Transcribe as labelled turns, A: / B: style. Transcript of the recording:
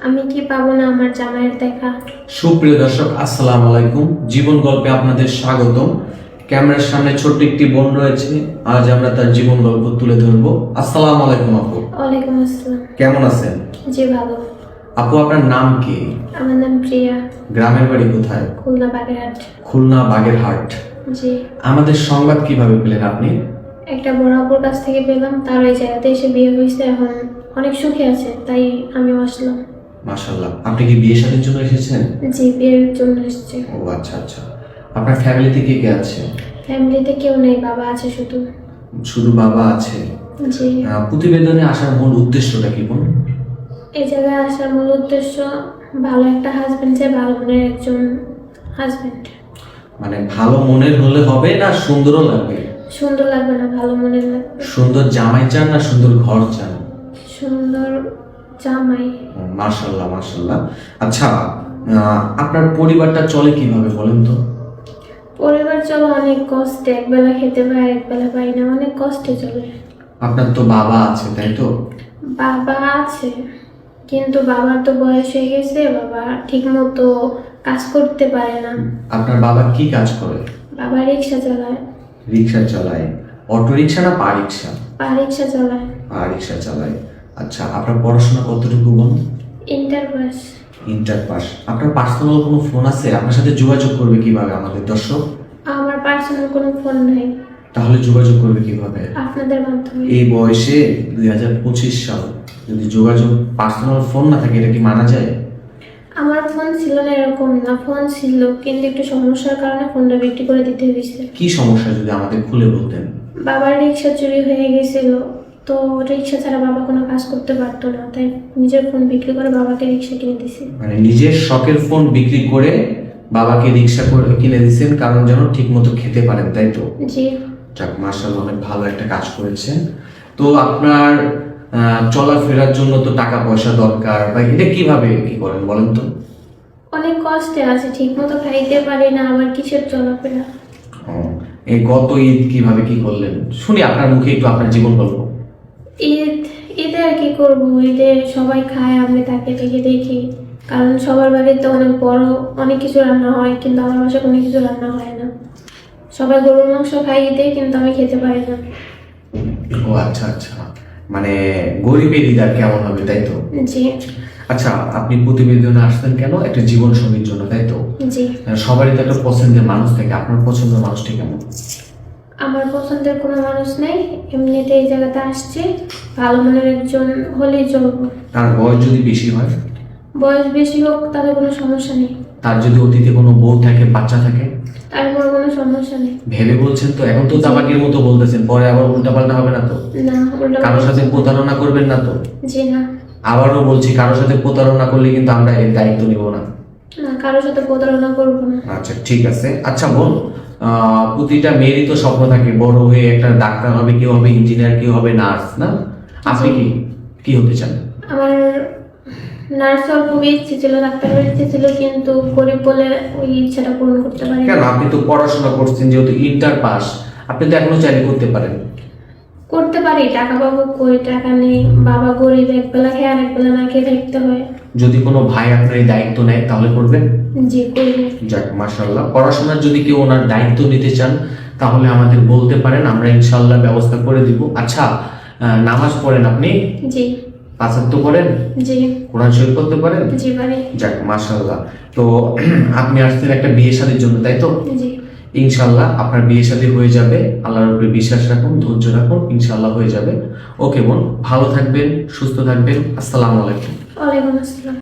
A: আমি কি পাবো না আমার জামাইয়ের দেখা?
B: সুপ্রিয় দর্শক, আসসালামু আলাইকুম। জীবন গল্পে আপনাদের স্বাগতম। ক্যামেরার সামনে ছোট্ট একটি বোন রয়েছে, আজ আমরা তার জীবন গল্প তুলে ধরবো। আসসালামু আলাইকুম আপু।
A: ওয়ালাইকুম আসসালাম।
B: কেমন আছেন?
A: জি ভালো।
B: আপু, আপনার নাম কি?
A: আমার নাম প্রিয়া।
B: গ্রামের বাড়ি কোথায়?
A: খুলনা বাগেরহাট।
B: খুলনা বাগেরহাট।
A: জি।
B: আমাদের সংবাদ কিভাবে পেলেন আপনি?
A: একটা বড় আপুর কাছ থেকে পেলাম, তার ওই জায়গাতে এসে বিয়ে হয়েছে, এখন অনেক সুখে আছে, তাই আমিও আসলাম।
B: মাশাআল্লাহ। আপনি কি বিয়ে শাদীর জন্য এসেছেন?
A: জি, বিয়ের জন্য এসেছি।
B: ও আচ্ছা আচ্ছা। আপনার ফ্যামিলিতে কে কে আছে?
A: ফ্যামিলিতে কেউ নেই, বাবা আছে শুধু।
B: শুধু বাবা আছে?
A: জি।
B: প্রতিবেদনে আসার মূল উদ্দেশ্যটা কি বোন?
A: এই জায়গায় আসার মূল উদ্দেশ্য ভালো একটা হাজবেন্ড চাই, ভালো মনের একজন হাজবেন্ড।
B: মানে ভালো মনের হলে হবে না সুন্দরও লাগবে?
A: সুন্দর লাগবে না, ভালো মনের লাগবে।
B: সুন্দর জামাই চান না সুন্দর ঘর চান?
A: সুন্দর জামাই।
B: মাশাআল্লাহ মাশাআল্লাহ। আচ্ছা, আপনার পরিবারটা চলে কিভাবে বলেন তো?
A: পরিবার চলো অনেক কষ্টে, একবেলা খেতে পাই একবেলা পাই না, অনেক কষ্টে চলে।
B: আপনার তো বাবা আছে তাই তো?
A: বাবা আছে, কিন্তু বাবার তো বয়স হয়ে গেছে, বাবা ঠিক মতো কাজ করতে পারে না।
B: আপনার বাবা কি কাজ করে?
A: বাবা রিক্সা চালায়।
B: রিক্সা চালায়? অটো রিক্সা না পা রিক্সা?
A: পা রিক্সা চালায়।
B: পা রিক্সা চালায়। আচ্ছা, আপনার পড়াশোনা কতটুকু বোন?
A: Inter pass.
B: Inter pass. আপনার পার্সোনাল কোনো ফোন আছে? আপনার সাথে যোগাযোগ করবে কিভাবে আমাদের দর্শক?
A: আমার পার্সোনাল কোনো ফোন নাই।
B: তাহলে যোগাযোগ করবে কিভাবে?
A: আপনাদের মাধ্যমে।
B: এই বয়সে 2025 সাল, যদি যোগাযোগ পার্সোনাল ফোন না থাকে, এটা কি মানা যায়?
A: আমার ফোন ছিল না এরকম না, ফোন ছিল, কিন্তু একটু সমস্যার কারণে ফোনটা বিক্রি করে দিতে হয়েছে।
B: কি সমস্যা যদি আমাদের খুলে বলতেন?
A: বাবার রিক্সা চুরি হয়ে গেছিল, তো রিক্সা ছাড়া বাবা কোনো কাজ করতে পারতো না, তাই নিজের ফোন বিক্রি করে বাবাকে রিক্সা কিনে দিছি।
B: মানে নিজের শখের ফোন বিক্রি করে বাবাকে রিক্সা করে কিনে দিয়েছেন, কারণ যেন ঠিক মতো খেতে পারেন, তাই তো?
A: জি।
B: যাক, মাশাআল্লাহ, অনেক ভালো একটা কাজ করেছেন। তো আপনার চলাফেরার জন্য তো টাকা পয়সা দরকার, বা এটা কিভাবে কি করেন বলেন তো?
A: অনেক কষ্টে আছে, ঠিক মতো খাইতে পারি না, আবার কিসের চলাফেরা।
B: ও, এই গত ঈদ কিভাবে কি করলেন শুনি আপনার মুখে একটু আপনার জীবন গল্প।
A: ঈদে আর কি করবো, ঈদে সবাই খায়, আমি তাকে দেখে দেখি, কারণ সবার বাড়িতে অনেক বড় অনেক কিছু রান্না হয়, কিন্তু আমার বাসায় কোনো কিছু রান্না হয় না। সবাই গরুর মাংস খাই ঈদে, কিন্তু আমি খেতে পারি না।
B: ও আচ্ছা আচ্ছা, মানে গরিবের ঈদ আর কেমন হবে, তাই তো?
A: জি।
B: আচ্ছা, আপনি প্রতিবেদনে আসতেন কেন? একটা জীবন সঙ্গীর জন্য, তাই তো?
A: জি।
B: সবারই তো একটা পছন্দের মানুষ থাকে, আপনার পছন্দের মানুষটি কেমন?
A: আমার পছন্দের কোনো মানুষ নেই, এমনিতে এই জায়গাতে আসছে, ভালো মনের একজন হলেই চলবো।
B: তার বয়স যদি বেশি হয়?
A: বয়স বেশি হোক, তাহলে কোনো সমস্যা নেই।
B: তার যদি অতীতে কোনো বউ থাকে, বাচ্চা থাকে?
A: তারপর কোনো সমস্যা নেই।
B: ভেবে বলছেন তো? এখন তো তামাকের মতো বলতেছেন, পরে আবার উল্টাপাল্টা হবে না তো?
A: না, উল্টো
B: কারোর সাথে প্রতারণা করবেন না তো?
A: জি না।
B: আবারও বলছি, কারোর সাথে প্রতারণা করলে কিন্তু আমরা এর দায়িত্ব নিব না।
A: না, কারোর সাথে প্রতারণা করবো না।
B: আচ্ছা ঠিক আছে। আচ্ছা বোন, প্রতিটা মেয়েরই তো স্বপ্ন থাকে বড় হয়ে একটা ডাক্তার হবে, কেউ হবে ইঞ্জিনিয়ার, কেউ হবে নার্স, না? আপনি কি কি হতে চান?
A: আমার নার্স হওয়ার খুবই ইচ্ছে ছিল, ডাক্তার হওয়ার ইচ্ছে ছিল, কিন্তু গরিব বলে ওই ইচ্ছাটা পূরণ করতে পারি
B: কেন?
A: না।
B: আপনি তো পড়াশোনা করছেন, যেহেতু ইন্টার পাস, আপনি তো এখনো চাইলে করতে পারেন।
A: করতে পারি, টাকা পাবো কই? টাকা নেই, বাবা গরিব, একবেলা খেয়ে আর একবেলা না খেয়ে থাকতে হয়।
B: যদি কোনো ভাই আপনার এই দায়িত্ব নেয় তাহলে করবেন?
A: জি, করবো।
B: যাক মাশাআল্লাহ। পড়াশোনার যদি কেউ ওনার দায়িত্ব নিতে চান তাহলে আমাদের বলতে পারেন, আমরা ইনশাআল্লাহ ব্যবস্থা করে দিব। আচ্ছা, নামাজ পড়েন আপনি?
A: জি।
B: পাঁচ ওয়াক্ত পড়েন?
A: জি।
B: কোরআন শরীফ পড়তে পারেন?
A: জি পারি।
B: যাক মাশাআল্লাহ। তো আপনি আসছেন একটা বিয়ে শাদীর জন্য, তাই তো?
A: জি।
B: ইনশাআল্লাহ আপনার বিয়ে শাদী হয়ে যাবে, আল্লাহর উপরে বিশ্বাস রাখুন, ধৈর্য রাখুন, ইনশাআল্লাহ হয়ে যাবে। ওকে বোন, ভালো থাকবেন, সুস্থ থাকবেন। আসসালামু আলাইকুম।
A: ওয়ালাইকুম আসসালাম।